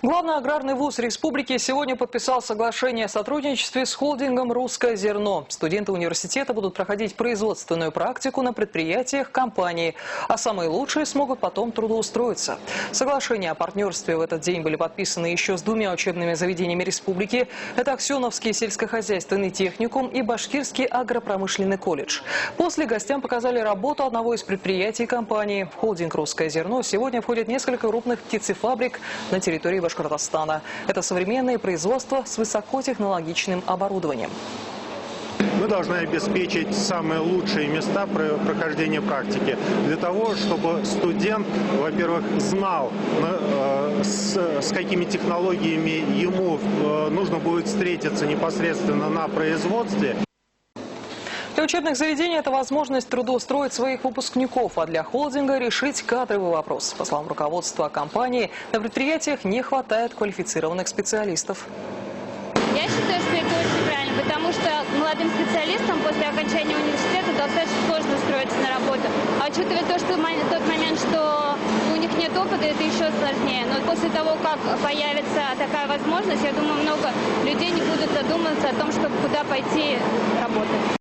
Главный аграрный вуз республики сегодня подписал соглашение о сотрудничестве с холдингом «Русское зерно». Студенты университета будут проходить производственную практику на предприятиях компании, а самые лучшие смогут потом трудоустроиться. Соглашения о партнерстве в этот день были подписаны еще с двумя учебными заведениями республики. Это Аксеновский сельскохозяйственный техникум и Башкирский агропромышленный колледж. После гостям показали работу одного из предприятий компании. В холдинг «Русское зерно» сегодня входит несколько крупных птицефабрик на территории Башкортостана. Это современные производства с высокотехнологичным оборудованием. Мы должны обеспечить самые лучшие места прохождения практики для того, чтобы студент, во-первых, знал, с какими технологиями ему нужно будет встретиться непосредственно на производстве. Для учебных заведений это возможность трудоустроить своих выпускников, а для холдинга решить кадровый вопрос. По словам руководства компании, на предприятиях не хватает квалифицированных специалистов. Я считаю, что это очень правильно, потому что молодым специалистам после окончания университета достаточно сложно устроиться на работу. А учитывая то, что тот момент, что у них нет опыта, это еще сложнее. Но после того, как появится такая возможность, я думаю, много людей не будут задумываться о том, чтобы куда пойти работать.